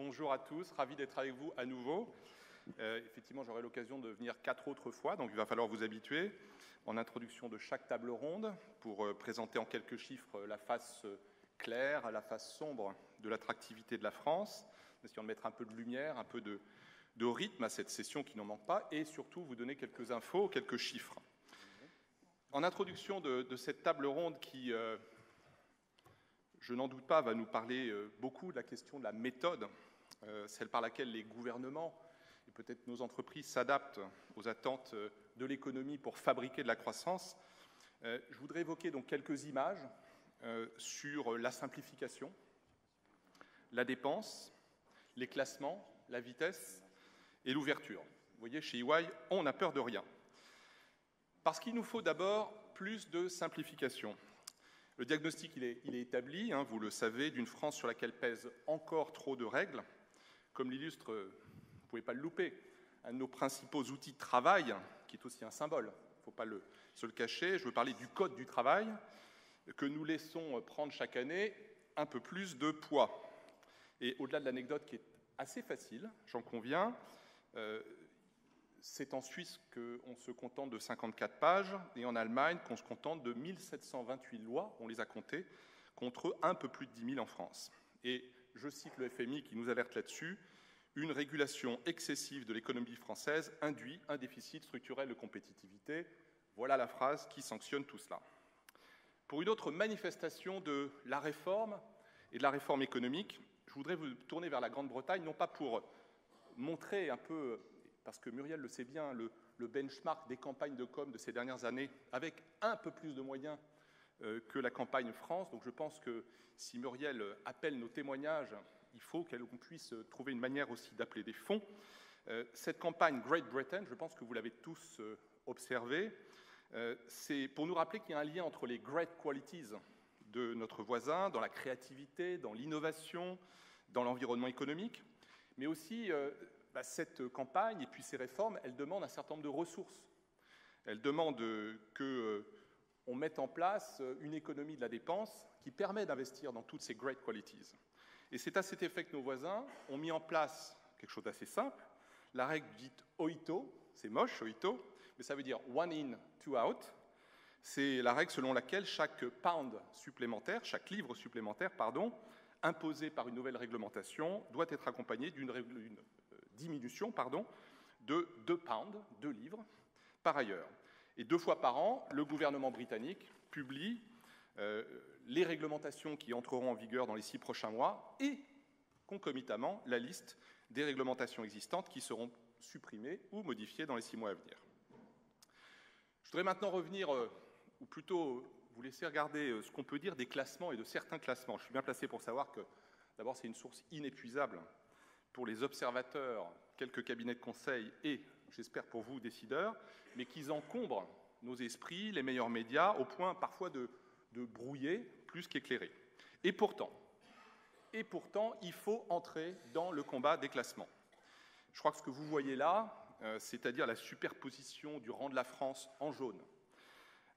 Bonjour à tous, ravi d'être avec vous à nouveau. Effectivement, j'aurai l'occasion de venir 4 autres fois, donc il va falloir vous habituer. En introduction de chaque table ronde, pour présenter en quelques chiffres la face claire, la face sombre de l'attractivité de la France, essayant de mettre un peu de lumière, un peu de rythme à cette session qui n'en manque pas, et surtout vous donner quelques infos, quelques chiffres. En introduction de cette table ronde qui, je n'en doute pas, va nous parler beaucoup de la question de la méthode, celle par laquelle les gouvernements et peut-être nos entreprises s'adaptent aux attentes de l'économie pour fabriquer de la croissance. Je voudrais évoquer donc quelques images sur la simplification, la dépense, les classements, la vitesse et l'ouverture. Vous voyez, chez EY, on n'a peur de rien. Parce qu'il nous faut d'abord plus de simplification. Le diagnostic, il est établi, vous le savez, d'une France sur laquelle pèsent encore trop de règles. Comme l'illustre, vous ne pouvez pas le louper, un de nos principaux outils de travail, qui est aussi un symbole, il ne faut pas se le cacher. Je veux parler du Code du travail, que nous laissons prendre chaque année un peu plus de poids. Et au-delà de l'anecdote qui est assez facile, j'en conviens, c'est en Suisse qu'on se contente de 54 pages et en Allemagne qu'on se contente de 1728 lois, on les a comptées, contre un peu plus de 10 000 en France. Et je cite le FMI qui nous alerte là-dessus, une régulation excessive de l'économie française induit un déficit structurel de compétitivité. Voilà la phrase qui sanctionne tout cela. Pour une autre manifestation de la réforme et de la réforme économique, je voudrais vous tourner vers la Grande-Bretagne, non pas pour montrer un peu, parce que Muriel le sait bien, le benchmark des campagnes de com de ces dernières années, avec un peu plus de moyens que la campagne France. Donc je pense que si Muriel appelle nos témoignages, il faut qu'on puisse trouver une manière aussi d'appeler des fonds. Cette campagne Great Britain, je pense que vous l'avez tous observée, c'est pour nous rappeler qu'il y a un lien entre les great qualities de notre voisin, dans la créativité, dans l'innovation, dans l'environnement économique, mais aussi cette campagne et puis ces réformes, elles demandent un certain nombre de ressources. Elles demandent qu'on mette en place une économie de la dépense qui permet d'investir dans toutes ces great qualities. Et c'est à cet effet que nos voisins ont mis en place quelque chose d'assez simple, la règle dite OITO, c'est moche OITO, mais ça veut dire one in, two out. C'est la règle selon laquelle chaque pound supplémentaire, chaque livre supplémentaire, imposé par une nouvelle réglementation, doit être accompagné d'une diminution de 2 pounds, 2 livres, par ailleurs. Et 2 fois par an, le gouvernement britannique publie les réglementations qui entreront en vigueur dans les 6 prochains mois et, concomitamment, la liste des réglementations existantes qui seront supprimées ou modifiées dans les 6 mois à venir. Je voudrais maintenant revenir, ou plutôt vous laisser regarder ce qu'on peut dire des classements et de certains classements. Je suis bien placé pour savoir que, d'abord, c'est une source inépuisable pour les observateurs, quelques cabinets de conseil et, j'espère pour vous, décideurs, mais qui encombrent nos esprits, les meilleurs médias, au point parfois de brouiller plus qu'éclairer. Et pourtant, il faut entrer dans le combat des classements. Je crois que ce que vous voyez là, c'est-à-dire la superposition du rang de la France en jaune,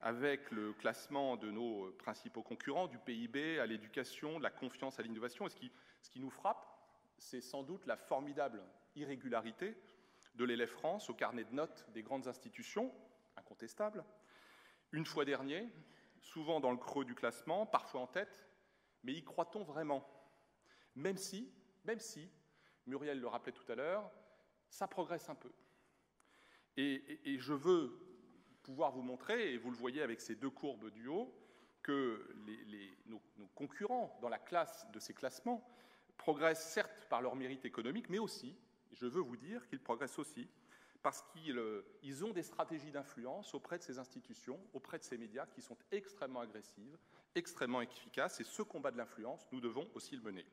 avec le classement de nos principaux concurrents, du PIB à l'éducation, de la confiance à l'innovation. Et ce qui nous frappe, c'est sans doute la formidable irrégularité de l'élève France au carnet de notes des grandes institutions, incontestable. Une fois dernier, souvent dans le creux du classement, parfois en tête, mais y croit-on vraiment ? Même si, Muriel le rappelait tout à l'heure, ça progresse un peu. Et je veux pouvoir vous montrer, et vous le voyez avec ces 2 courbes du haut, que nos concurrents dans la classe de ces classements progressent certes par leur mérite économique, mais aussi, je veux vous dire qu'ils progressent aussi parce qu'ils ont des stratégies d'influence auprès de ces institutions, auprès de ces médias qui sont extrêmement agressives, extrêmement efficaces, et ce combat de l'influence, nous devons aussi le mener.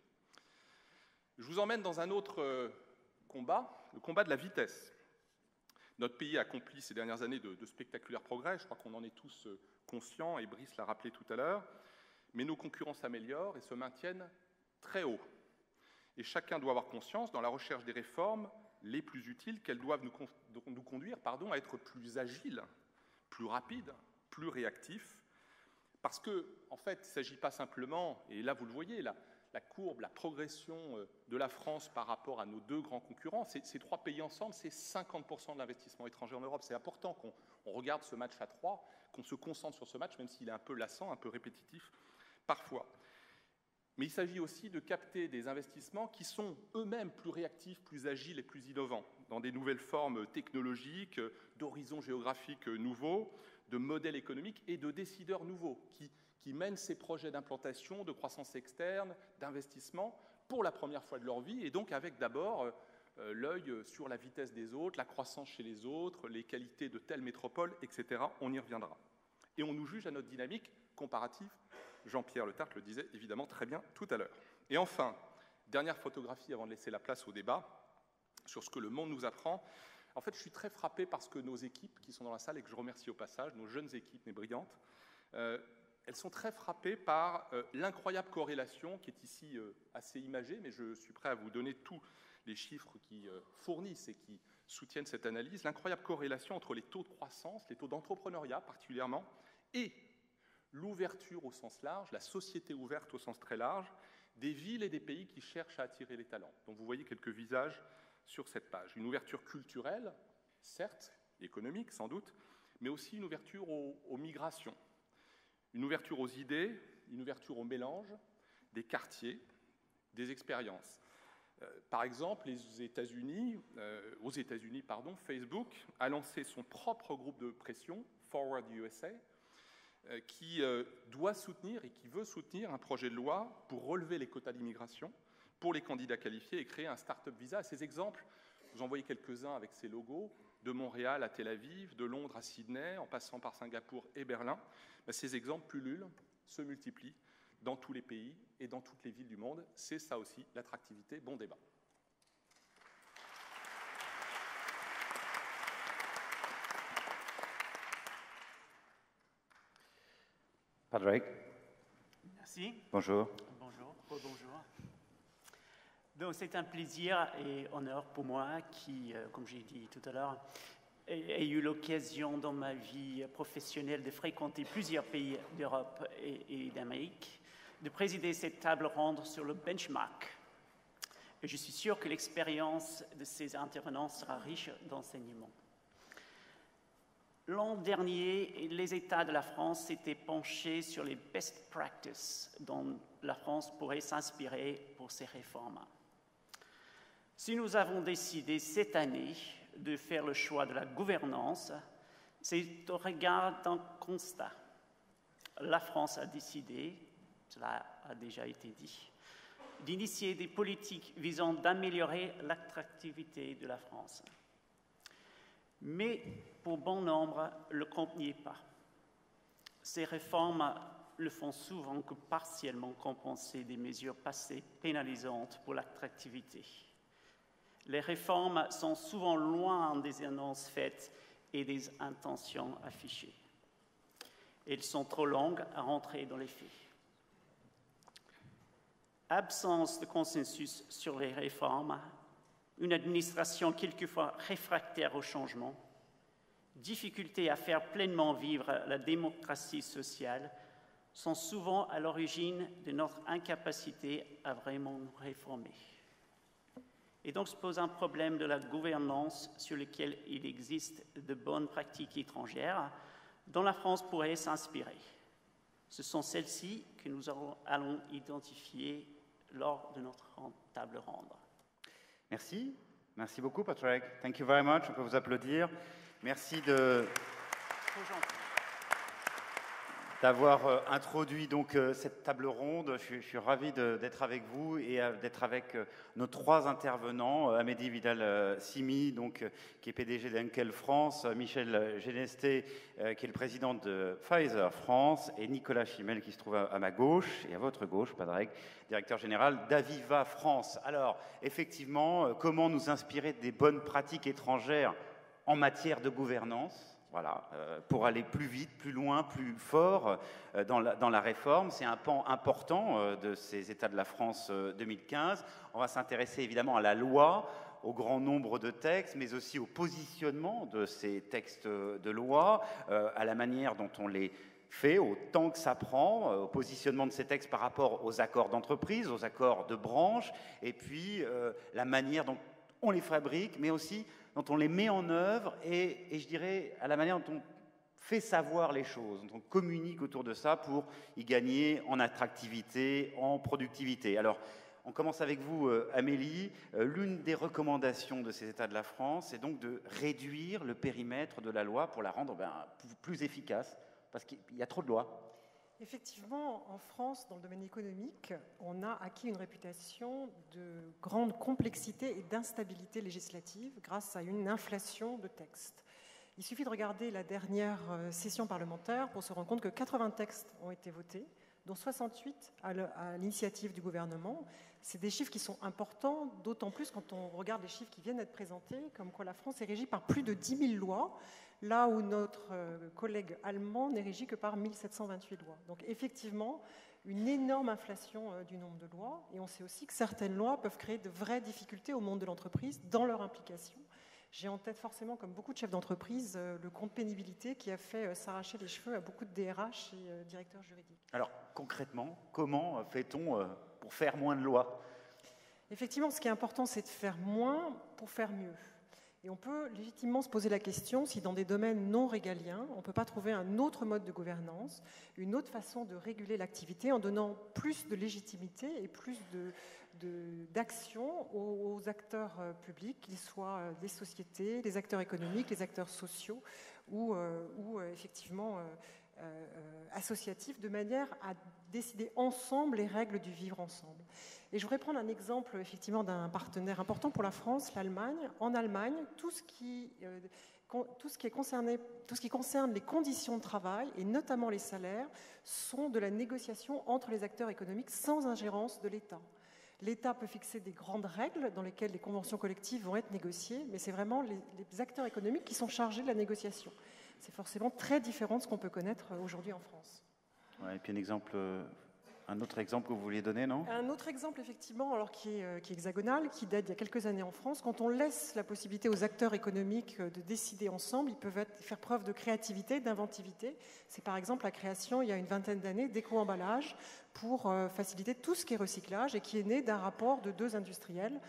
Je vous emmène dans un autre combat, le combat de la vitesse. Notre pays a accompli ces dernières années de spectaculaires progrès, je crois qu'on en est tous conscients, et Brice l'a rappelé tout à l'heure, mais nos concurrents s'améliorent et se maintiennent très haut. Et chacun doit avoir conscience, dans la recherche des réformes les plus utiles, qu'elles doivent nous conduire à être plus agiles, plus rapides, plus réactifs, parce que, en fait, il ne s'agit pas simplement, et là vous le voyez, la courbe, la progression de la France par rapport à nos deux grands concurrents, ces trois pays ensemble, c'est 50% de l'investissement étranger en Europe. C'est important qu'on regarde ce match à trois, qu'on se concentre sur ce match, même s'il est un peu lassant, un peu répétitif parfois. Mais il s'agit aussi de capter des investissements qui sont eux-mêmes plus réactifs, plus agiles et plus innovants, dans des nouvelles formes technologiques, d'horizons géographiques nouveaux, de modèles économiques et de décideurs nouveaux qui mènent ces projets d'implantation, de croissance externe, d'investissement pour la première fois de leur vie, et donc avec d'abord l'œil sur la vitesse des autres, la croissance chez les autres, les qualités de telle métropole, etc. On y reviendra. Et on nous juge à notre dynamique comparative. Jean-Pierre Le Tartre le disait évidemment très bien tout à l'heure. Et enfin, dernière photographie avant de laisser la place au débat sur ce que le monde nous apprend. En fait, je suis très frappé parce que nos équipes qui sont dans la salle, et que je remercie au passage, nos jeunes équipes, mais brillantes, elles sont très frappées par l'incroyable corrélation qui est ici assez imagée, mais je suis prêt à vous donner tous les chiffres qui fournissent et qui soutiennent cette analyse, l'incroyable corrélation entre les taux de croissance, les taux d'entrepreneuriat particulièrement, et l'ouverture au sens large, la société ouverte au sens très large, des villes et des pays qui cherchent à attirer les talents. Donc vous voyez quelques visages sur cette page. Une ouverture culturelle, certes, économique sans doute, mais aussi une ouverture aux migrations, une ouverture aux idées, une ouverture au mélange, des quartiers, des expériences. Par exemple, aux États-Unis, Facebook a lancé son propre groupe de pression, Forward USA, qui doit soutenir et qui veut soutenir un projet de loi pour relever les quotas d'immigration pour les candidats qualifiés et créer un start-up visa. Ces exemples, vous en voyez quelques-uns avec ces logos, de Montréal à Tel Aviv, de Londres à Sydney, en passant par Singapour et Berlin. Ces exemples pullulent, se multiplient dans tous les pays et dans toutes les villes du monde. C'est ça aussi l'attractivité. Bon débat. Patrick. Merci. Bonjour. Bonjour. Bonjour. Donc c'est un plaisir et honneur pour moi qui, comme j'ai dit tout à l'heure, ai eu l'occasion dans ma vie professionnelle de fréquenter plusieurs pays d'Europe et d'Amérique, de présider cette table ronde sur le benchmark. Et je suis sûr que l'expérience de ces intervenants sera riche d'enseignements. L'an dernier, les États de la France s'étaient penchés sur les best practices dont la France pourrait s'inspirer pour ces réformes. Si nous avons décidé cette année de faire le choix de la gouvernance, c'est au regard d'un constat. La France a décidé, cela a déjà été dit, d'initier des politiques visant d'améliorer l'attractivité de la France. Mais pour bon nombre, le compte n'y est pas. Ces réformes le font souvent que partiellement compenser des mesures passées pénalisantes pour l'attractivité. Les réformes sont souvent loin des annonces faites et des intentions affichées. Elles sont trop longues à rentrer dans les faits. Absence de consensus sur les réformes, une administration quelquefois réfractaire au changement, difficulté à faire pleinement vivre la démocratie sociale sont souvent à l'origine de notre incapacité à vraiment nous réformer. Et donc se pose un problème de la gouvernance sur lequel il existe de bonnes pratiques étrangères dont la France pourrait s'inspirer. Ce sont celles-ci que nous allons identifier lors de notre table ronde. Merci. Merci beaucoup, Patrick. Thank you very much. On peut vous applaudir. Merci d'avoir introduit donc cette table ronde. Je suis ravi d'être avec vous et d'être avec nos trois intervenants, Amédy Vidal-Simi, qui est PDG d'Henkel France, Michel Genesté, qui est le président de Pfizer France, et Nicolas Chimel, qui se trouve à ma gauche et à votre gauche, Patrick, directeur général d'Aviva France. Alors, effectivement, comment nous inspirer des bonnes pratiques étrangères en matière de gouvernance? Voilà, pour aller plus vite, plus loin, plus fort dans la réforme. C'est un pan important de ces États de la France 2015. On va s'intéresser évidemment à la loi, au grand nombre de textes, mais aussi au positionnement de ces textes de loi, à la manière dont on les fait, au temps que ça prend, au positionnement de ces textes par rapport aux accords d'entreprise, aux accords de branche, et puis la manière dont on les fabrique, mais aussi dont on les met en œuvre, et je dirais à la manière dont on fait savoir les choses, dont on communique autour de ça pour y gagner en attractivité, en productivité. Alors, on commence avec vous, Amélie. L'une des recommandations de ces États de la France, c'est donc de réduire le périmètre de la loi pour la rendre plus efficace, parce qu'il y a trop de lois. Effectivement, en France, dans le domaine économique, on a acquis une réputation de grande complexité et d'instabilité législative grâce à une inflation de textes. Il suffit de regarder la dernière session parlementaire pour se rendre compte que 80 textes ont été votés, dont 68 à l'initiative du gouvernement. C'est des chiffres qui sont importants, d'autant plus quand on regarde les chiffres qui viennent d'être présentés, comme quoi la France est régie par plus de 10 000 lois, là où notre collègue allemand n'est régi que par 1728 lois. Donc effectivement, une énorme inflation du nombre de lois, et on sait aussi que certaines lois peuvent créer de vraies difficultés au monde de l'entreprise dans leur implication. J'ai en tête forcément, comme beaucoup de chefs d'entreprise, le compte pénibilité qui a fait s'arracher les cheveux à beaucoup de DRH et directeurs juridiques. Alors concrètement, comment fait-on pour faire moins de lois ? Effectivement, ce qui est important, c'est de faire moins pour faire mieux. Et on peut légitimement se poser la question si dans des domaines non régaliens, on ne peut pas trouver un autre mode de gouvernance, une autre façon de réguler l'activité en donnant plus de légitimité et plus d'action aux acteurs publics, qu'ils soient des sociétés, les acteurs économiques, les acteurs sociaux ou effectivement associatifs, de manière à décider ensemble les règles du vivre ensemble. Et je voudrais prendre un exemple effectivement d'un partenaire important pour la France, l'Allemagne. En Allemagne, tout ce qui concerne les conditions de travail, et notamment les salaires, sont de la négociation entre les acteurs économiques sans ingérence de l'État. L'État peut fixer des grandes règles dans lesquelles les conventions collectives vont être négociées, mais c'est vraiment les acteurs économiques qui sont chargés de la négociation. C'est forcément très différent de ce qu'on peut connaître aujourd'hui en France. Ouais, et puis un autre exemple que vous vouliez donner, non ? Un autre exemple, effectivement, alors qui est hexagonal, qui date d'il y a quelques années en France. Quand on laisse la possibilité aux acteurs économiques de décider ensemble, ils peuvent faire preuve de créativité, d'inventivité. C'est par exemple la création, il y a une vingtaine d'années, d'éco-emballage pour faciliter tout ce qui est recyclage et qui est né d'un rapport de deux industriels,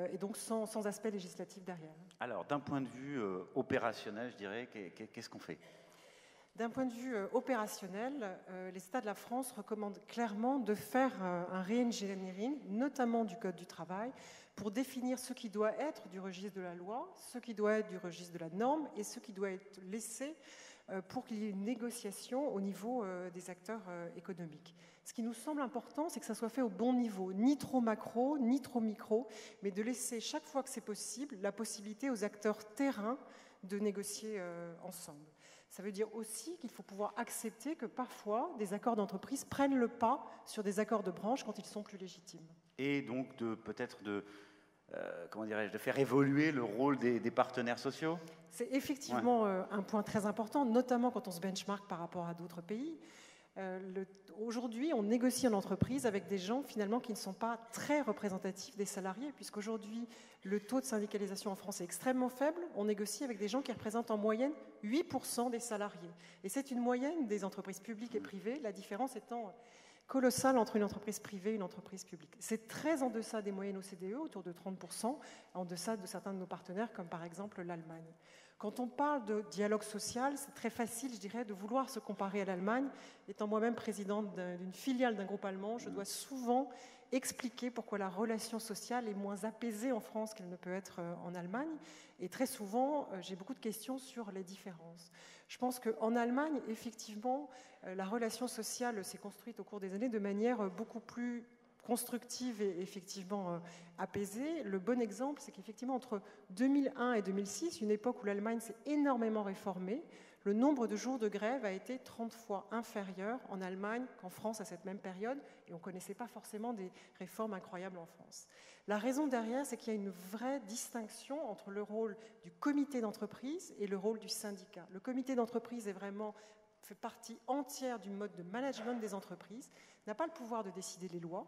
et donc sans aspect législatif derrière. Alors, d'un point de vue opérationnel, je dirais, qu'est-ce qu'on fait ? D'un point de vue opérationnel, les États de la France recommandent clairement de faire un re-engineering, notamment du Code du travail, pour définir ce qui doit être du registre de la loi, ce qui doit être du registre de la norme et ce qui doit être laissé pour qu'il y ait une négociation au niveau des acteurs économiques. Ce qui nous semble important, c'est que ça soit fait au bon niveau, ni trop macro, ni trop micro, mais de laisser chaque fois que c'est possible la possibilité aux acteurs terrain de négocier ensemble. Ça veut dire aussi qu'il faut pouvoir accepter que parfois des accords d'entreprise prennent le pas sur des accords de branche quand ils sont plus légitimes. Et donc peut-être de faire évoluer le rôle des partenaires sociaux ? C'est effectivement un point très important, notamment quand on se benchmark par rapport à d'autres pays. Aujourd'hui, on négocie en entreprise avec des gens finalement qui ne sont pas très représentatifs des salariés, puisqu'aujourd'hui, le taux de syndicalisation en France est extrêmement faible. On négocie avec des gens qui représentent en moyenne 8% des salariés. Et c'est une moyenne des entreprises publiques et privées, la différence étant colossale entre une entreprise privée et une entreprise publique. C'est très en deçà des moyennes OCDE, autour de 30%, en deçà de certains de nos partenaires, comme par exemple l'Allemagne. Quand on parle de dialogue social, c'est très facile, je dirais, de vouloir se comparer à l'Allemagne. Étant moi-même présidente d'une filiale d'un groupe allemand, je dois souvent expliquer pourquoi la relation sociale est moins apaisée en France qu'elle ne peut être en Allemagne. Et très souvent, j'ai beaucoup de questions sur les différences. Je pense qu'en Allemagne, effectivement, la relation sociale s'est construite au cours des années de manière beaucoup plus constructive et effectivement apaisée. Le bon exemple, c'est qu'effectivement, entre 2001 et 2006, une époque où l'Allemagne s'est énormément réformée, le nombre de jours de grève a été 30 fois inférieur en Allemagne qu'en France à cette même période, et on ne connaissait pas forcément des réformes incroyables en France. La raison derrière, c'est qu'il y a une vraie distinction entre le rôle du comité d'entreprise et le rôle du syndicat. Le comité d'entreprise fait partie entière du mode de management des entreprises, n'a pas le pouvoir de décider les lois,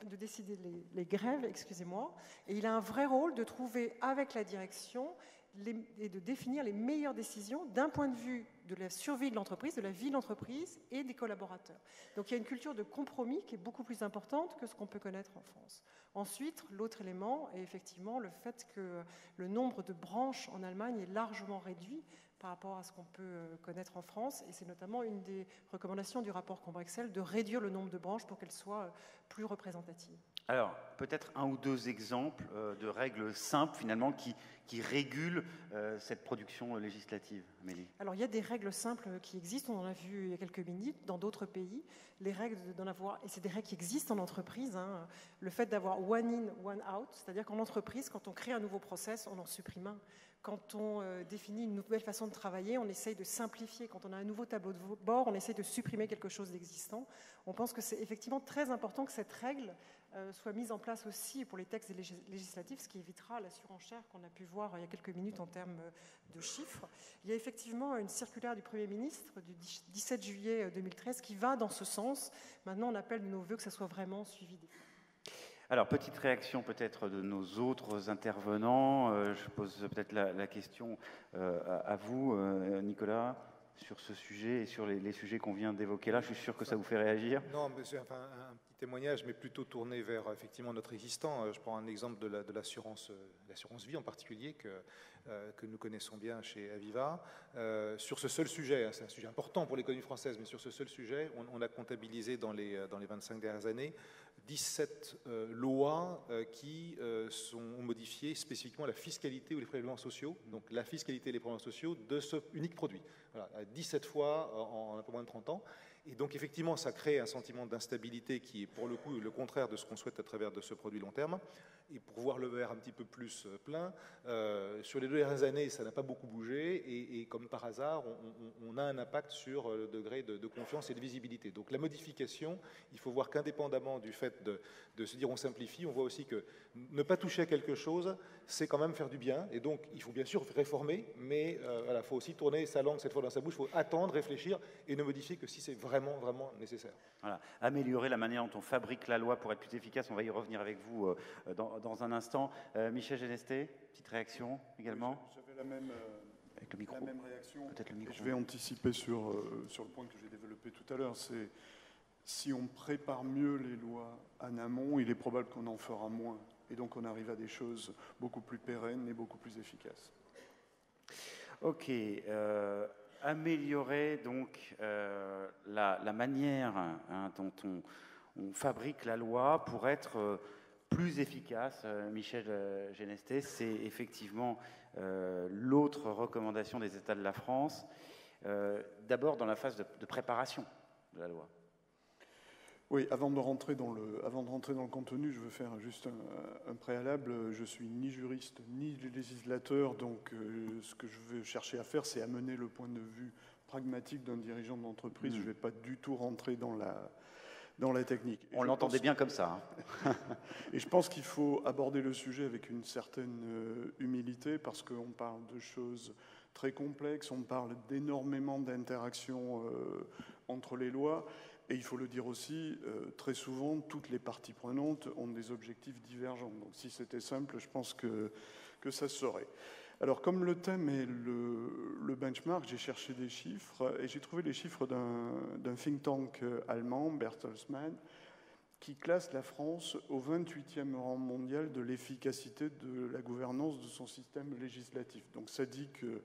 de décider les grèves, excusez-moi, et il a un vrai rôle de trouver avec la direction et de définir les meilleures décisions d'un point de vue de la survie de l'entreprise, de la vie de l'entreprise et des collaborateurs. Donc il y a une culture de compromis qui est beaucoup plus importante que ce qu'on peut connaître en France. Ensuite, l'autre élément est effectivement le fait que le nombre de branches en Allemagne est largement réduit par rapport à ce qu'on peut connaître en France, et c'est notamment une des recommandations du rapport Combrexel de réduire le nombre de branches pour qu'elles soient plus représentatives. Alors, peut-être un ou deux exemples de règles simples, finalement, qui régulent cette production législative, Amélie. Alors, il y a des règles simples qui existent, on en a vu il y a quelques minutes, dans d'autres pays. Les règles d'en avoir, et c'est des règles qui existent en entreprise, hein, le fait d'avoir one in, one out, c'est-à-dire qu'en entreprise, quand on crée un nouveau process, on en supprime un. Quand on définit une nouvelle façon de travailler, on essaye de simplifier. Quand on a un nouveau tableau de bord, on essaye de supprimer quelque chose d'existant. On pense que c'est effectivement très important que cette règle soit mise en place aussi pour les textes législatifs, ce qui évitera la surenchère qu'on a pu voir il y a quelques minutes en termes de chiffres. Il y a effectivement une circulaire du Premier ministre du 17 juillet 2013 qui va dans ce sens. Maintenant, on appelle de nos voeux que ça soit vraiment suivi. Alors, petite réaction peut-être de nos autres intervenants. Je pose peut-être la question à vous, Nicolas, sur ce sujet et sur les sujets qu'on vient d'évoquer là. Je suis sûr que ça vous fait réagir. Non, mais c'est un petit témoignage, mais plutôt tourné vers effectivement notre existant. Je prends un exemple de l'assurance vie en particulier que nous connaissons bien chez Aviva. Sur ce seul sujet, c'est un sujet important pour l'économie française, mais sur ce seul sujet, on a comptabilisé dans les 25 dernières années 17 lois qui ont modifié spécifiquement la fiscalité ou les prélèvements sociaux, donc la fiscalité et les prélèvements sociaux de ce unique produit. Voilà, 17 fois en un peu moins de 30 ans. Et donc effectivement, ça crée un sentiment d'instabilité qui est pour le coup le contraire de ce qu'on souhaite à travers de ce produit long terme. Et pour voir le verre un petit peu plus plein, sur les 2 dernières années, ça n'a pas beaucoup bougé. Et comme par hasard, on a un impact sur le degré de confiance et de visibilité. Donc la modification, il faut voir qu'indépendamment du fait de se dire on simplifie, on voit aussi que ne pas toucher à quelque chose, c'est quand même faire du bien. Et donc il faut bien sûr réformer, mais il faut aussi tourner sa langue cette fois dans sa bouche, il faut attendre, réfléchir et ne modifier que si c'est vraiment, vraiment nécessaire. Voilà. Améliorer la manière dont on fabrique la loi pour être plus efficace, on va y revenir avec vous dans un instant. Michel Genesté, petite réaction également. Oui, j'avais la même, avec le micro. La même réaction. Peut-être le micro. Je vais anticiper sur le point que j'ai développé tout à l'heure. C'est si on prépare mieux les lois en amont, il est probable qu'on en fera moins. Et donc on arrive à des choses beaucoup plus pérennes et beaucoup plus efficaces. Ok. Améliorer donc la manière dont on fabrique la loi pour être plus efficace. Michel Genesté, c'est effectivement l'autre recommandation des États de la France, d'abord dans la phase de préparation de la loi. Oui, avant de rentrer dans le contenu, je veux faire juste un préalable. Je suis ni juriste ni législateur, donc ce que je veux chercher à faire, c'est amener le point de vue pragmatique d'un dirigeant d'entreprise. Je ne vais pas du tout rentrer dans la technique. On l'entendait bien comme ça. Hein. Et je pense qu'il faut aborder le sujet avec une certaine humilité, parce qu'on parle de choses très complexes, on parle d'énormément d'interactions entre les lois. Et il faut le dire aussi, très souvent, toutes les parties prenantes ont des objectifs divergents. Donc si c'était simple, je pense que ça se saurait. Alors comme le thème est le benchmark, j'ai cherché des chiffres et j'ai trouvé les chiffres d'un think tank allemand, Bertelsmann, qui classe la France au 28e rang mondial de l'efficacité de la gouvernance de son système législatif. Donc ça dit que,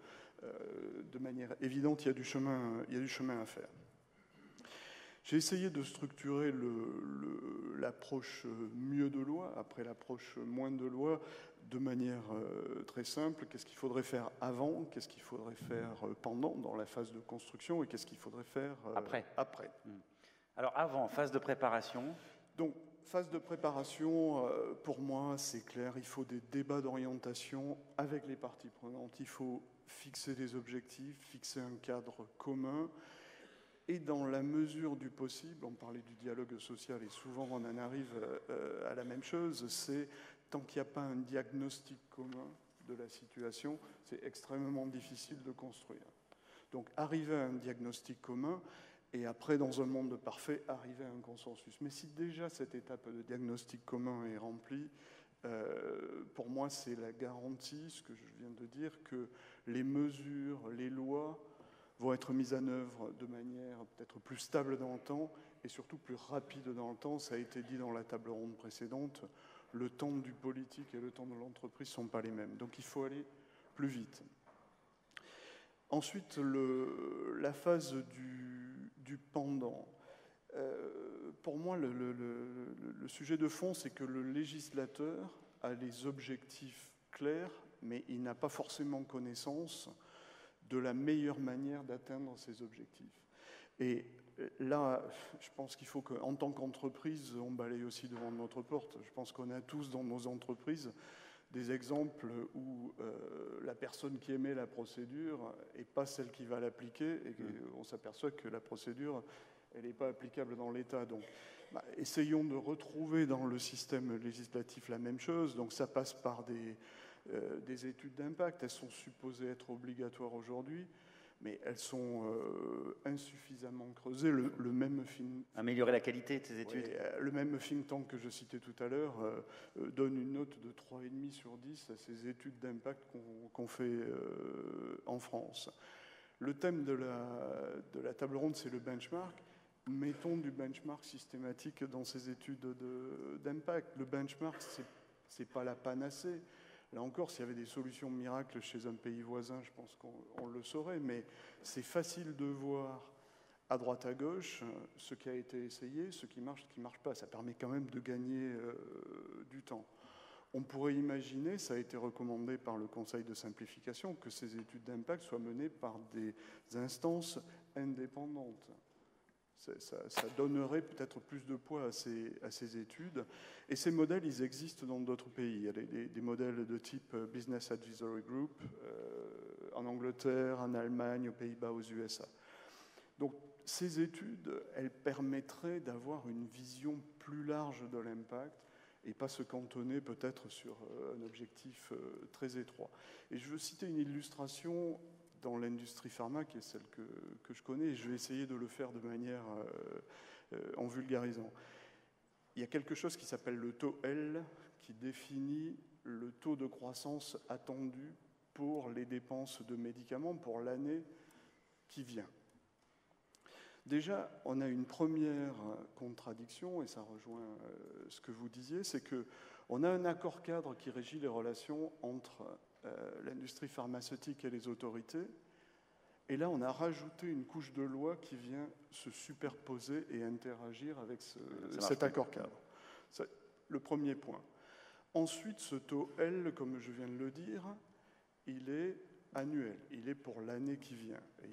de manière évidente, il y a du chemin à faire. J'ai essayé de structurer l'approche mieux de loi, après l'approche moins de loi, de manière très simple. Qu'est-ce qu'il faudrait faire avant, qu'est-ce qu'il faudrait faire pendant, dans la phase de construction, et qu'est-ce qu'il faudrait faire après. Alors avant, phase de préparation. Donc, phase de préparation, pour moi, c'est clair, il faut des débats d'orientation avec les parties prenantes, il faut fixer des objectifs, fixer un cadre commun. Et dans la mesure du possible, on parlait du dialogue social et souvent on en arrive à la même chose, c'est tant qu'il n'y a pas un diagnostic commun de la situation, c'est extrêmement difficile de construire. Donc arriver à un diagnostic commun et après, dans un monde parfait, arriver à un consensus. Mais si déjà cette étape de diagnostic commun est remplie, Pour moi, c'est la garantie, ce que je viens de dire, que les mesures, les lois vont être mises en œuvre de manière peut-être plus stable dans le temps et surtout plus rapide dans le temps. Ça a été dit dans la table ronde précédente, le temps du politique et le temps de l'entreprise ne sont pas les mêmes. Donc il faut aller plus vite. Ensuite, la phase du pendant. Pour moi, le sujet de fond, c'est que le législateur a les objectifs clairs, mais il n'a pas forcément connaissance de la meilleure manière d'atteindre ces objectifs. Et là, je pense qu'il faut qu'en tant qu'entreprise, on balaye aussi devant notre porte. Je pense qu'on a tous dans nos entreprises des exemples où la personne qui émet la procédure n'est pas celle qui va l'appliquer, et on s'aperçoit que la procédure, elle n'est pas applicable dans l'État. Donc, essayons de retrouver dans le système législatif la même chose. Donc, ça passe par des études d'impact. Elles sont supposées être obligatoires aujourd'hui, mais elles sont insuffisamment creusées. Le même améliorer la qualité de ces études. Le même think tank que je citais tout à l'heure donne une note de 3,5 sur 10 à ces études d'impact qu'on fait en France. Le thème de la table ronde, c'est le benchmark. Mettons du benchmark systématique dans ces études d'impact. Le benchmark, c'est pas la panacée. Là encore, s'il y avait des solutions miracles chez un pays voisin, je pense qu'on le saurait, mais c'est facile de voir à droite à gauche ce qui a été essayé, ce qui marche pas. Ça permet quand même de gagner du temps. On pourrait imaginer, ça a été recommandé par le Conseil de simplification, que ces études d'impact soient menées par des instances indépendantes. Ça donnerait peut-être plus de poids à ces études. Et ces modèles, ils existent dans d'autres pays. Il y a des modèles de type Business Advisory Group en Angleterre, en Allemagne, aux Pays-Bas, aux USA. Donc ces études, elles permettraient d'avoir une vision plus large de l'impact et pas se cantonner peut-être sur un objectif très étroit. Et je veux citer une illustration dans l'industrie pharma, qui est celle que je connais, et je vais essayer de le faire de manière en vulgarisant. Il y a quelque chose qui s'appelle le taux L, qui définit le taux de croissance attendu pour les dépenses de médicaments pour l'année qui vient. Déjà, on a une première contradiction, et ça rejoint ce que vous disiez, c'est qu'on a un accord cadre qui régit les relations entre l'industrie pharmaceutique et les autorités. Et là, on a rajouté une couche de loi qui vient se superposer et interagir avec cet accord cadre. C'est le premier point. Ensuite, ce taux L, comme je viens de le dire, il est annuel. Il est pour l'année qui vient. Et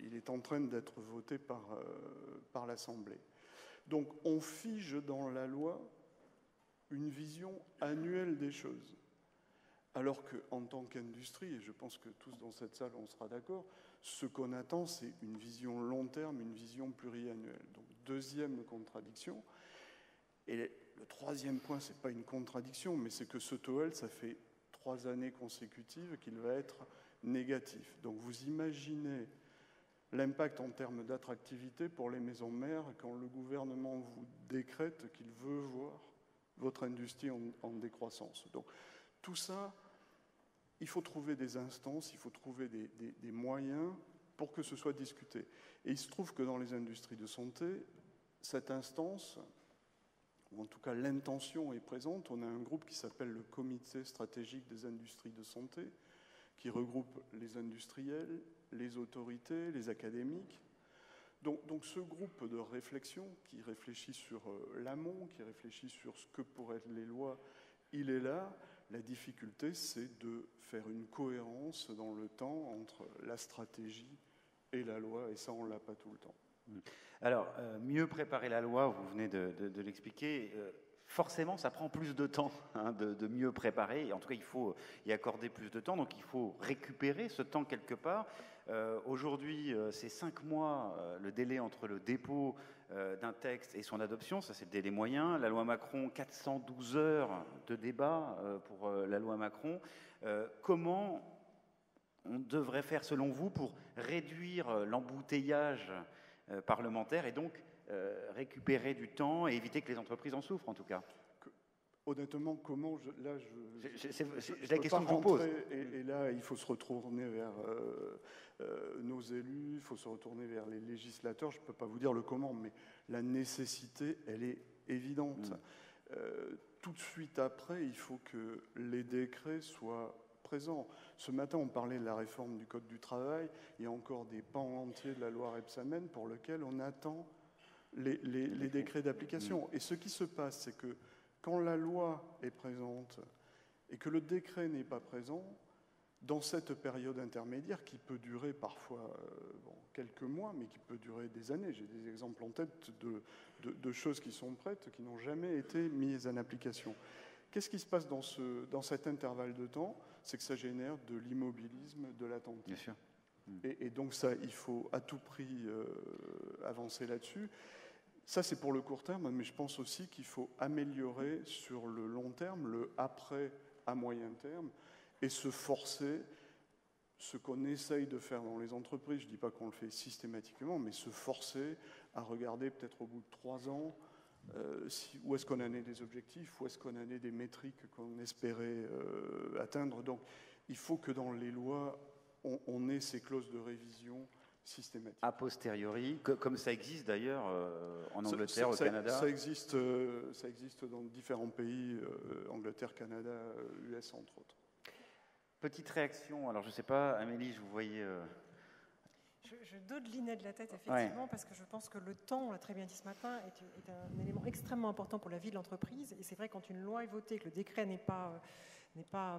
il est en train d'être voté par l'Assemblée. Donc, on fige dans la loi une vision annuelle des choses. Alors qu'en tant qu'industrie, et je pense que tous dans cette salle, on sera d'accord, ce qu'on attend, c'est une vision long terme, une vision pluriannuelle. Donc, deuxième contradiction. Et le troisième point, ce n'est pas une contradiction, mais c'est que ce taux L, ça fait 3 années consécutives qu'il va être négatif. Donc, vous imaginez l'impact en termes d'attractivité pour les maisons mères quand le gouvernement vous décrète qu'il veut voir votre industrie en décroissance. Donc, tout ça, il faut trouver des instances, il faut trouver des moyens pour que ce soit discuté. Et il se trouve que dans les industries de santé, cette instance, ou en tout cas l'intention est présente. On a un groupe qui s'appelle le Comité stratégique des industries de santé, qui regroupe les industriels, les autorités, les académiques. Donc ce groupe de réflexion qui réfléchit sur l'amont, qui réfléchit sur ce que pourraient être les lois, il est là. La difficulté, c'est de faire une cohérence dans le temps entre la stratégie et la loi, et ça, on ne l'a pas tout le temps. Alors, mieux préparer la loi, vous venez de l'expliquer, forcément, ça prend plus de temps de mieux préparer, et en tout cas, il faut y accorder plus de temps, donc il faut récupérer ce temps quelque part. Aujourd'hui, c'est 5 mois le délai entre le dépôt d'un texte et son adoption, ça c'est le délai moyen. La loi Macron, 412 heures de débat pour la loi Macron. Comment on devrait faire selon vous pour réduire l'embouteillage parlementaire et donc récupérer du temps et éviter que les entreprises en souffrent en tout cas? Honnêtement, comment c'est la question que je vous pose. Et là, il faut se retourner vers nos élus, il faut se retourner vers les législateurs. Je ne peux pas vous dire le comment, mais la nécessité, elle est évidente. Tout de suite après, il faut que les décrets soient présents. Ce matin, on parlait de la réforme du Code du travail. Il y a encore des pans entiers de la loi Rebsamen pour lesquels on attend les décrets d'application. Et ce qui se passe, c'est que quand la loi est présente et que le décret n'est pas présent, dans cette période intermédiaire qui peut durer parfois quelques mois, mais qui peut durer des années, j'ai des exemples en tête de choses qui sont prêtes, qui n'ont jamais été mises en application. Qu'est-ce qui se passe dans cet intervalle de temps? C'est que ça génère de l'immobilisme, de l'attente. Bien sûr. Et donc ça, il faut à tout prix avancer là-dessus. Ça, c'est pour le court terme, mais je pense aussi qu'il faut améliorer sur le long terme, le après à moyen terme, et se forcer, ce qu'on essaye de faire dans les entreprises, je ne dis pas qu'on le fait systématiquement, mais se forcer à regarder peut-être au bout de 3 ans où est-ce qu'on en est des objectifs, où est-ce qu'on en est des métriques qu'on espérait atteindre. Donc, il faut que dans les lois, on ait ces clauses de révision systématique. A posteriori, comme ça existe d'ailleurs en Angleterre, au Canada. Ça existe dans différents pays, Angleterre, Canada, US entre autres. Petite réaction, alors je ne sais pas, Amélie, je vous voyais... Je dodelinais de la tête, effectivement, parce que je pense que le temps, on l'a très bien dit ce matin, est un élément extrêmement important pour la vie de l'entreprise. Et c'est vrai, quand une loi est votée, que le décret n'est pas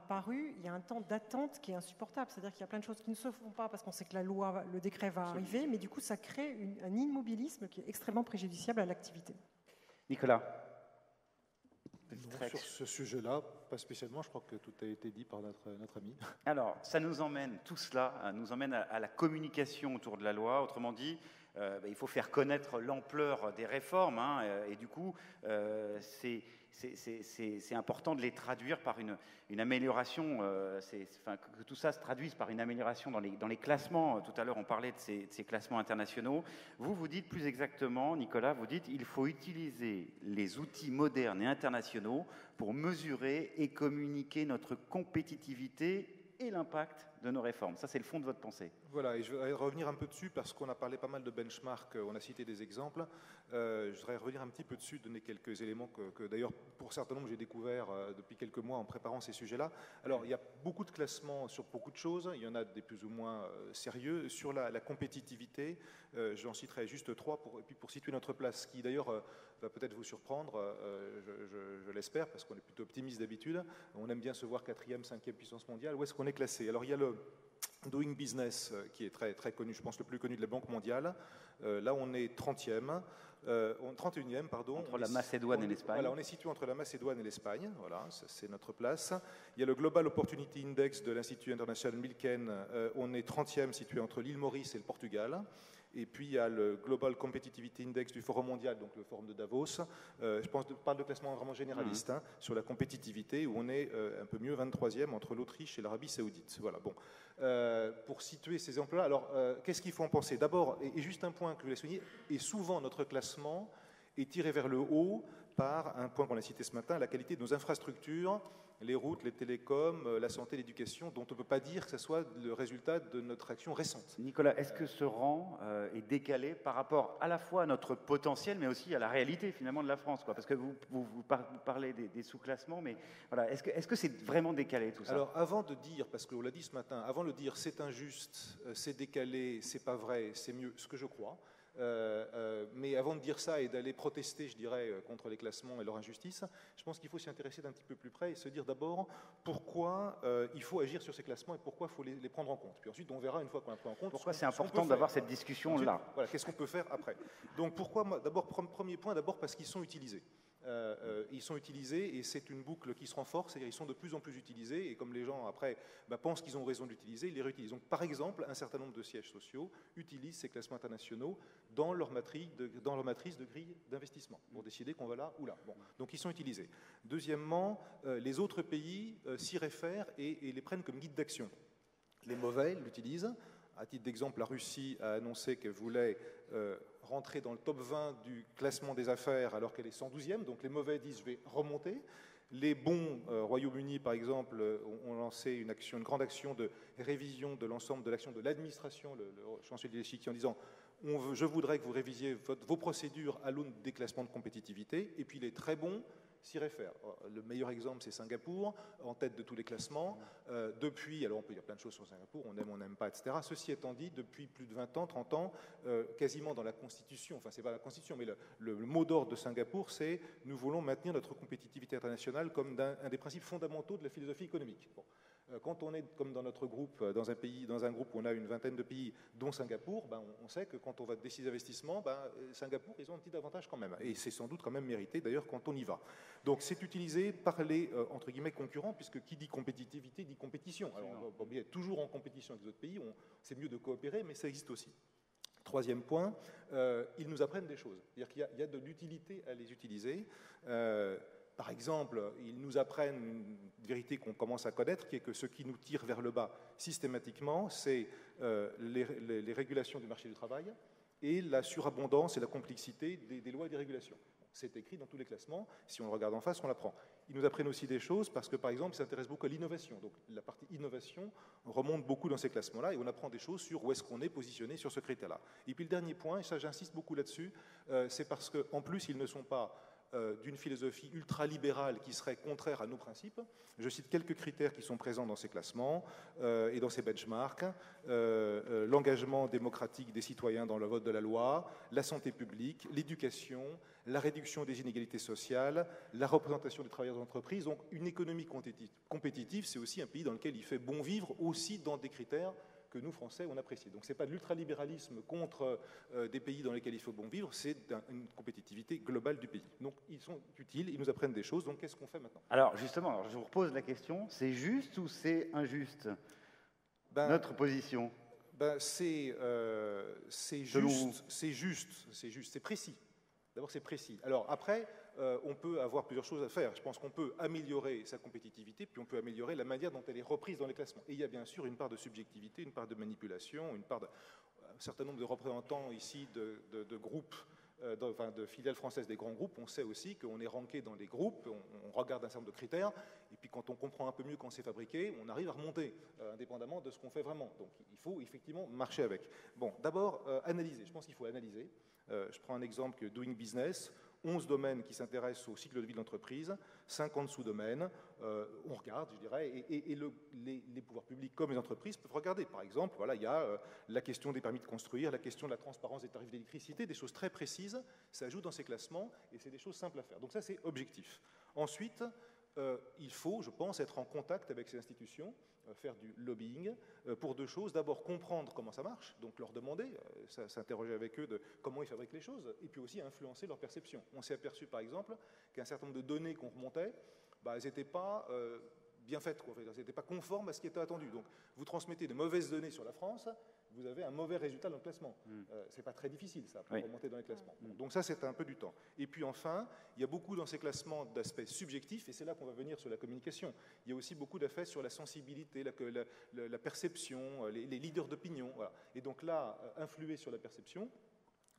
paru, il y a un temps d'attente qui est insupportable. C'est-à-dire qu'il y a plein de choses qui ne se font pas parce qu'on sait que le décret va arriver, mais du coup, ça crée un immobilisme qui est extrêmement préjudiciable à l'activité. Nicolas. Non, sur ce sujet-là, pas spécialement, je crois que tout a été dit par notre ami. Alors, ça nous emmène, tout cela nous emmène à la communication autour de la loi. Autrement dit, il faut faire connaître l'ampleur des réformes, et du coup, c'est important de les traduire par une amélioration, que tout ça se traduise par une amélioration dans les classements. Tout à l'heure, on parlait de ces classements internationaux. Vous dites plus exactement, Nicolas, vous dites il faut utiliser les outils modernes et internationaux pour mesurer et communiquer notre compétitivité et l'impact de nos réformes. Ça, c'est le fond de votre pensée. Voilà, et je vais revenir un peu dessus parce qu'on a parlé pas mal de benchmarks, on a cité des exemples. Je voudrais revenir un petit peu dessus, donner quelques éléments que d'ailleurs, pour certains nombres, j'ai découvert depuis quelques mois en préparant ces sujets-là. Alors, il y a beaucoup de classements sur beaucoup de choses, il y en a des plus ou moins sérieux. Sur la compétitivité, j'en citerai juste 3 pour situer notre place, qui d'ailleurs va peut-être vous surprendre, je l'espère, parce qu'on est plutôt optimiste d'habitude. On aime bien se voir 4e, 5e puissance mondiale. Où est-ce qu'on est classé? Alors, il y a le Doing Business, qui est très, très connu, je pense le plus connu de la Banque mondiale. Là, on est 31e, pardon. Entre la Macédoine et l'Espagne. Voilà, on est situé entre la Macédoine et l'Espagne. Voilà, c'est notre place. Il y a le Global Opportunity Index de l'Institut International Milken. On est 30e, situé entre l'île Maurice et le Portugal. Et puis, il y a le Global Competitivity Index du Forum mondial, donc le Forum de Davos. Je parle de classement vraiment généraliste sur la compétitivité, où on est un peu mieux 23e entre l'Autriche et l'Arabie Saoudite. Voilà, bon. Pour situer ces emplois-là, alors, qu'est-ce qu'il faut en penser? D'abord, et juste un point que je voulais souligner, et souvent notre classement est tiré vers le haut par un point qu'on a cité ce matin, la qualité de nos infrastructures, les routes, les télécoms, la santé, l'éducation, dont on ne peut pas dire que ce soit le résultat de notre action récente. Nicolas, est-ce que ce rang est décalé par rapport à la fois à notre potentiel, mais aussi à la réalité finalement de la France, quoi? Parce que vous parlez des sous-classements, mais voilà, est-ce que c'est vraiment décalé tout ça? Alors, avant de dire, parce qu'on l'a dit ce matin, avant de dire c'est injuste, c'est décalé, c'est pas vrai, c'est mieux, ce que je crois, mais avant de dire ça et d'aller protester, je dirais, contre les classements et leur injustice, je pense qu'il faut s'y intéresser d'un petit peu plus près et se dire d'abord pourquoi il faut agir sur ces classements et pourquoi il faut les prendre en compte. Puis ensuite, on verra une fois qu'on a pris en compte. Pourquoi c'est important d'avoir cette discussion-là. Voilà, qu'est-ce qu'on peut faire après? Donc pourquoi, d'abord, premier point, d'abord parce qu'ils sont utilisés. Ils sont utilisés et c'est une boucle qui se renforce, c'est-à-dire ils sont de plus en plus utilisés et comme les gens après pensent qu'ils ont raison d'utiliser, ils les réutilisent. Donc par exemple, un certain nombre de sièges sociaux utilisent ces classements internationaux dans leur matrice de grille d'investissement pour décider qu'on va là ou là. Bon, donc ils sont utilisés. Deuxièmement, les autres pays s'y réfèrent et les prennent comme guide d'action. Les mauvais l'utilisent. À titre d'exemple, la Russie a annoncé qu'elle voulait rentrer dans le top 20 du classement des affaires alors qu'elle est 112e, donc les mauvais disent je vais remonter. Les bons, Royaume-Uni par exemple, ont lancé une grande action de révision de l'ensemble de l'action de l'administration, le chancelier de l'échiquier, en disant je voudrais que vous révisiez vos procédures à l'aune des classements de compétitivité, et puis les très bons s'y réfèrent. Le meilleur exemple, c'est Singapour, en tête de tous les classements. Depuis, alors on peut dire plein de choses sur Singapour, on aime, on n'aime pas, etc. Ceci étant dit, depuis plus de 20 ans, 30 ans, quasiment dans la Constitution, enfin c'est pas la Constitution, mais le mot d'ordre de Singapour, c'est « nous voulons maintenir notre compétitivité internationale comme un des principes fondamentaux de la philosophie économique ». Bon. Quand on est, comme dans notre groupe, dans un groupe où on a une vingtaine de pays, dont Singapour, ben, on sait que quand on va décider d'investissement, ben, Singapour, ils ont un petit avantage quand même. Et c'est sans doute quand même mérité, d'ailleurs, quand on y va. Donc c'est utilisé par les, entre guillemets, concurrents, puisque qui dit compétitivité dit compétition. Alors on va être toujours en compétition avec les autres pays, c'est mieux de coopérer, mais ça existe aussi. Troisième point, ils nous apprennent des choses. C'est-à-dire qu'il y a de l'utilité à les utiliser. Par exemple, ils nous apprennent une vérité qu'on commence à connaître, qui est que ce qui nous tire vers le bas systématiquement, c'est les régulations du marché du travail et la surabondance et la complexité des lois et des régulations. C'est écrit dans tous les classements. Si on le regarde en face, on l'apprend. Ils nous apprennent aussi des choses parce que, par exemple, ils s'intéressent beaucoup à l'innovation. Donc, la partie innovation remonte beaucoup dans ces classements-là et on apprend des choses sur où est-ce qu'on est positionné sur ce critère-là. Et puis, le dernier point, et ça, j'insiste beaucoup là-dessus, c'est parce qu'en plus, ils ne sont pas d'une philosophie ultralibérale qui serait contraire à nos principes. Je cite quelques critères qui sont présents dans ces classements et dans ces benchmarks. L'engagement démocratique des citoyens dans le vote de la loi, la santé publique, l'éducation, la réduction des inégalités sociales, la représentation des travailleurs d'entreprise. Donc une économie compétitive, c'est aussi un pays dans lequel il fait bon vivre, aussi dans des critères que nous, Français, on apprécie. Donc ce n'est pas de l'ultralibéralisme contre des pays dans lesquels il faut bon vivre, c'est une compétitivité globale du pays. Donc ils sont utiles, ils nous apprennent des choses, donc qu'est-ce qu'on fait maintenant? Alors justement, je vous repose la question, c'est juste ou c'est injuste, notre position? C'est juste, c'est précis. D'abord, c'est précis. Alors après, on peut avoir plusieurs choses à faire. Je pense qu'on peut améliorer sa compétitivité, puis on peut améliorer la manière dont elle est reprise dans les classements. Et il y a bien sûr une part de subjectivité, une part de manipulation, un certain nombre de représentants ici de groupes, de filiales françaises des grands groupes. On sait aussi qu'on est ranké dans les groupes, on regarde un certain nombre de critères, et puis quand on comprend un peu mieux quand c'est fabriqué, on arrive à remonter, indépendamment de ce qu'on fait vraiment. Donc il faut effectivement marcher avec. Bon, d'abord, analyser. Je pense qu'il faut analyser. Je prends un exemple que Doing Business, 11 domaines qui s'intéressent au cycle de vie de l'entreprise, 50 sous-domaines, on regarde, je dirais, et les pouvoirs publics comme les entreprises peuvent regarder. Par exemple, voilà, il y a la question des permis de construire, la question de la transparence des tarifs d'électricité, des choses très précises, ça ajoute dans ces classements, et c'est des choses simples à faire. Donc ça, c'est objectif. Ensuite, il faut, je pense, être en contact avec ces institutions, faire du lobbying pour deux choses. D'abord, comprendre comment ça marche, donc leur demander, s'interroger avec eux de comment ils fabriquent les choses, et puis aussi influencer leur perception. On s'est aperçu, par exemple, qu'un certain nombre de données qu'on remontait, elles n'étaient pas bien faites, elles n'étaient pas conformes à ce qui était attendu. Donc, vous transmettez de mauvaises données sur la France, vous avez un mauvais résultat dans le classement. C'est pas très difficile, ça, pour remonter dans les classements. Donc ça, c'est un peu du temps. Et puis enfin, il y a beaucoup dans ces classements d'aspects subjectifs, et c'est là qu'on va venir sur la communication. Il y a aussi beaucoup d'effets sur la sensibilité, la perception, les leaders d'opinion. Voilà. Et donc là, influer sur la perception,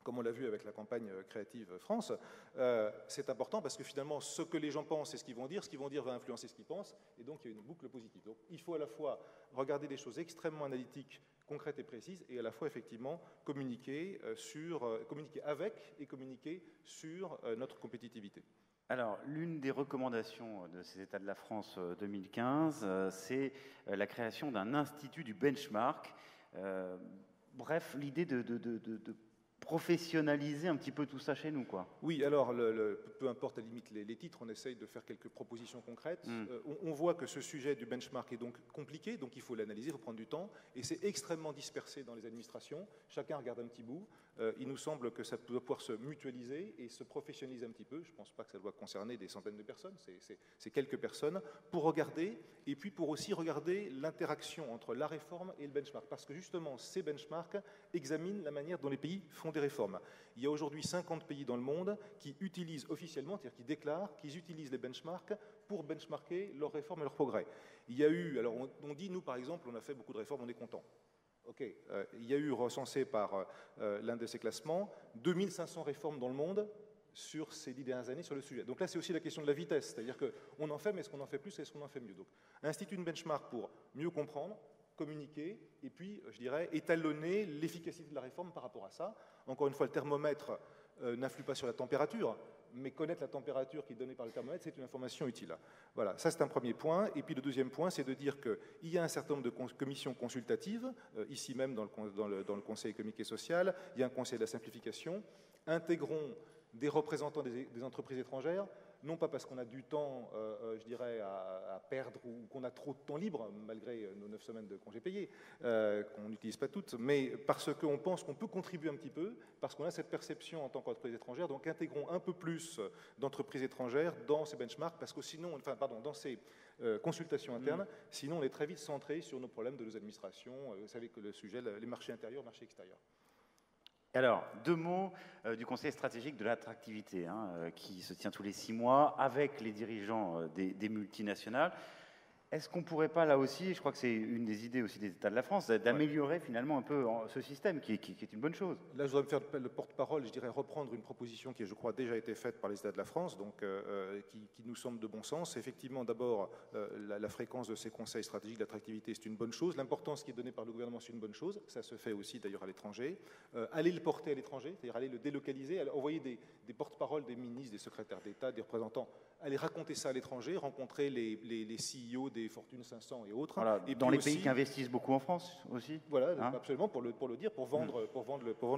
comme on l'a vu avec la campagne Créative France, c'est important parce que finalement, ce que les gens pensent, c'est ce qu'ils vont dire va influencer ce qu'ils pensent, et donc il y a une boucle positive. Donc il faut à la fois regarder des choses extrêmement analytiques, concrètes et précises, et à la fois effectivement communiquer avec et communiquer sur notre compétitivité. Alors, l'une des recommandations de ces États de la France 2015, c'est la création d'un institut du benchmark. Bref, l'idée de professionnaliser un petit peu tout ça chez nous, quoi. Oui, alors, peu importe à la limite les titres, on essaye de faire quelques propositions concrètes. On voit que ce sujet du benchmark est donc compliqué, donc il faut l'analyser, il faut prendre du temps, et c'est extrêmement dispersé dans les administrations. Chacun regarde un petit bout. Il nous semble que ça doit pouvoir se mutualiser et se professionnaliser un petit peu. Je ne pense pas que ça doit concerner des centaines de personnes, c'est quelques personnes, pour regarder, et puis pour aussi regarder l'interaction entre la réforme et le benchmark, parce que justement, ces benchmarks examinent la manière dont les pays font des réformes. Il y a aujourd'hui 50 pays dans le monde qui utilisent officiellement, c'est-à-dire qui déclarent qu'ils utilisent les benchmarks pour benchmarker leurs réformes et leurs progrès. Il y a eu, alors on dit, nous par exemple, on a fait beaucoup de réformes, on est content. Ok, il y a eu recensé par l'un de ces classements 2500 réformes dans le monde sur ces 10 dernières années sur le sujet. Donc là, c'est aussi la question de la vitesse, c'est-à-dire qu'on en fait, mais est-ce qu'on en fait plus et est-ce qu'on en fait mieux? Donc, instituer une benchmark pour mieux comprendre, communiquer, et puis, je dirais, étalonner l'efficacité de la réforme par rapport à ça. Encore une fois, le thermomètre n'influe pas sur la température, mais connaître la température qui est donnée par le thermomètre, c'est une information utile. Voilà, ça c'est un premier point. Et puis le deuxième point, c'est de dire qu'il y a un certain nombre de commissions consultatives, ici même dans le Conseil économique et social, il y a un Conseil de la simplification. Intégrons des représentants des entreprises étrangères, non pas parce qu'on a du temps, je dirais, à perdre ou qu'on a trop de temps libre, malgré nos 9 semaines de congés payés, qu'on n'utilise pas toutes, mais parce qu'on pense qu'on peut contribuer un petit peu, parce qu'on a cette perception en tant qu'entreprise étrangère, donc intégrons un peu plus d'entreprises étrangères dans ces benchmarks, parce que sinon, enfin, pardon, dans ces consultations internes, sinon on est très vite centré sur nos problèmes de nos administrations, vous savez que le sujet, les marchés intérieurs, marchés extérieurs. Alors, 2 mots du Conseil stratégique de l'attractivité, qui se tient tous les 6 mois avec les dirigeants des multinationales. Est-ce qu'on ne pourrait pas, là aussi, je crois que c'est une des idées aussi des États de la France, d'améliorer finalement un peu ce système, qui est une bonne chose? Là, je voudrais me faire le porte-parole, je dirais reprendre une proposition qui, je crois, déjà été faite par les États de la France, donc qui nous semble de bon sens. Effectivement, d'abord, la fréquence de ces conseils stratégiques d'attractivité, c'est une bonne chose. L'importance qui est donnée par le gouvernement, c'est une bonne chose. Ça se fait aussi, d'ailleurs, à l'étranger. Aller le porter à l'étranger, c'est-à-dire aller le délocaliser, envoyer des porte-paroles, des ministres, des secrétaires d'État, des représentants, aller raconter ça à l'étranger, rencontrer les CEO des Fortune 500 et autres. Voilà, et dans les pays qui investissent beaucoup en France aussi. Voilà, absolument, pour le dire, pour vendre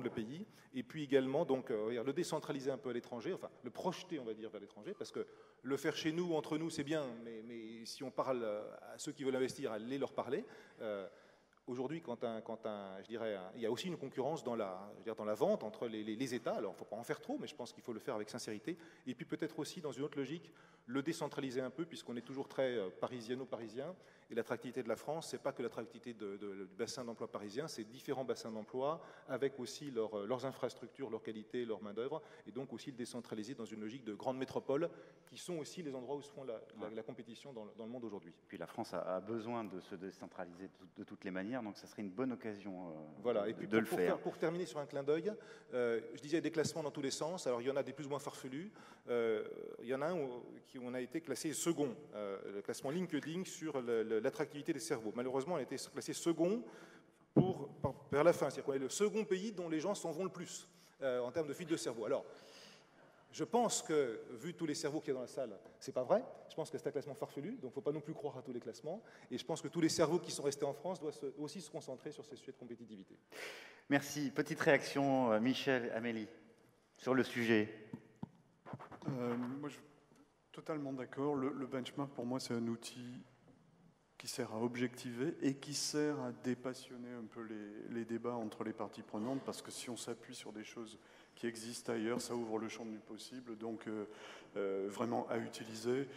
le pays. Et puis également, donc, le décentraliser un peu à l'étranger, enfin, le projeter, on va dire, vers l'étranger, parce que le faire chez nous, entre nous, c'est bien, mais si on parle à ceux qui veulent investir, allez leur parler. Aujourd'hui, je dirais, il y a aussi une concurrence dans la vente entre les États. Alors, il ne faut pas en faire trop, mais je pense qu'il faut le faire avec sincérité. Et puis peut-être aussi, dans une autre logique, le décentraliser un peu, puisqu'on est toujours très parisiano-parisien. Et l'attractivité de la France, ce n'est pas que l'attractivité du bassin d'emploi parisien, c'est différents bassins d'emploi, avec aussi leurs infrastructures, leur qualité, leur main-d'œuvre, et donc aussi le décentraliser dans une logique de grandes métropoles, qui sont aussi les endroits où se font la compétition dans le monde aujourd'hui. Puis la France a besoin de se décentraliser de toutes les manières, donc ça serait une bonne occasion voilà. Et puis de le faire. Pour terminer sur un clin d'œil, je disais des classements dans tous les sens. Alors il y en a des plus ou moins farfelus. Il y en a un où on a été classé second, le classement LinkedIn sur l'attractivité des cerveaux. Malheureusement, on a été classé second vers la fin. C'est-à-dire qu'on est le second pays dont les gens s'en vont le plus en termes de fuite de cerveau. Alors, je pense que, vu tous les cerveaux qu'il y a dans la salle, c'est pas vrai. Je pense que c'est un classement farfelu, donc il ne faut pas non plus croire à tous les classements. Et je pense que tous les cerveaux qui sont restés en France doivent aussi se concentrer sur ces sujets de compétitivité. Merci. Petite réaction, Michel, Amélie, sur le sujet. Moi, je suis totalement d'accord. Le benchmark, pour moi, c'est un outil qui sert à objectiver et qui sert à dépassionner un peu les débats entre les parties prenantes, parce que si on s'appuie sur des choses qui existent ailleurs, ça ouvre le champ du possible, donc vraiment à utiliser.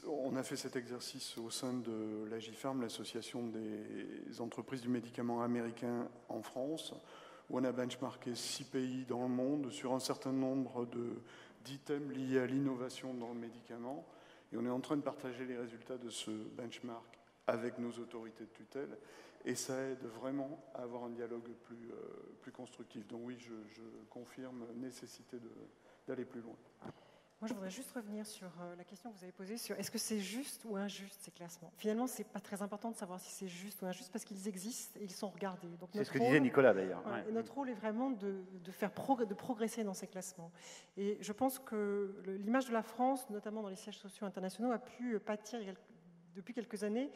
On a fait cet exercice au sein de l'AGIFARM, l'association des entreprises du médicament américain en France, où on a benchmarké 6 pays dans le monde sur un certain nombre d'items liés à l'innovation dans le médicament. Et on est en train de partager les résultats de ce benchmark avec nos autorités de tutelle. Et ça aide vraiment à avoir un dialogue plus constructif. Donc oui, je confirme la nécessité d'aller plus loin. Moi, je voudrais juste revenir sur la question que vous avez posée sur est-ce que c'est juste ou injuste ces classements. Finalement, ce n'est pas très important de savoir si c'est juste ou injuste parce qu'ils existent et ils sont regardés. C'est ce que disait Nicolas d'ailleurs. Voilà, et notre rôle est vraiment de progresser dans ces classements. Et je pense que l'image de la France, notamment dans les sièges sociaux internationaux, a pu pâtir depuis quelques années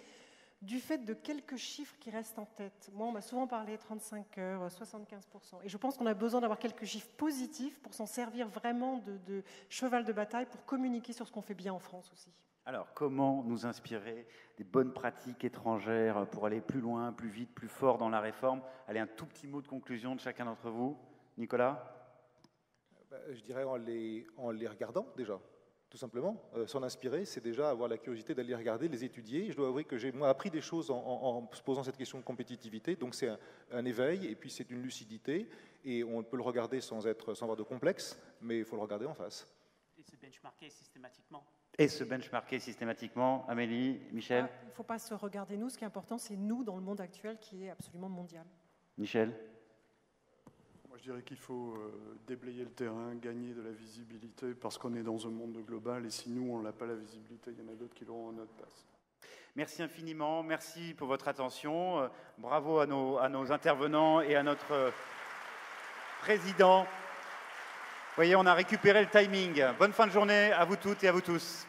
du fait de quelques chiffres qui restent en tête. Moi, on m'a souvent parlé 35 heures, 75%. Et je pense qu'on a besoin d'avoir quelques chiffres positifs pour s'en servir vraiment de cheval de bataille pour communiquer sur ce qu'on fait bien en France aussi. Alors, comment nous inspirer des bonnes pratiques étrangères pour aller plus loin, plus vite, plus fort dans la réforme? Allez, un tout petit mot de conclusion de chacun d'entre vous. Nicolas? Je dirais en les regardant déjà. Tout simplement, s'en inspirer, c'est déjà avoir la curiosité d'aller regarder, les étudier. Je dois avouer que j'ai appris des choses en se posant cette question de compétitivité. Donc c'est un éveil et puis c'est une lucidité. Et on peut le regarder sans avoir de complexe, mais il faut le regarder en face. Et se benchmarker systématiquement. Et se benchmarker systématiquement. Amélie, Michel? Il ne faut pas se regarder nous. Ce qui est important, c'est nous dans le monde actuel qui est absolument mondial. Michel? Moi, je dirais qu'il faut déblayer le terrain, gagner de la visibilité, parce qu'on est dans un monde global, et si nous, on n'a pas la visibilité, il y en a d'autres qui l'auront à notre place. Merci infiniment, merci pour votre attention. Bravo à nos intervenants et à notre président. Vous voyez, on a récupéré le timing. Bonne fin de journée à vous toutes et à vous tous.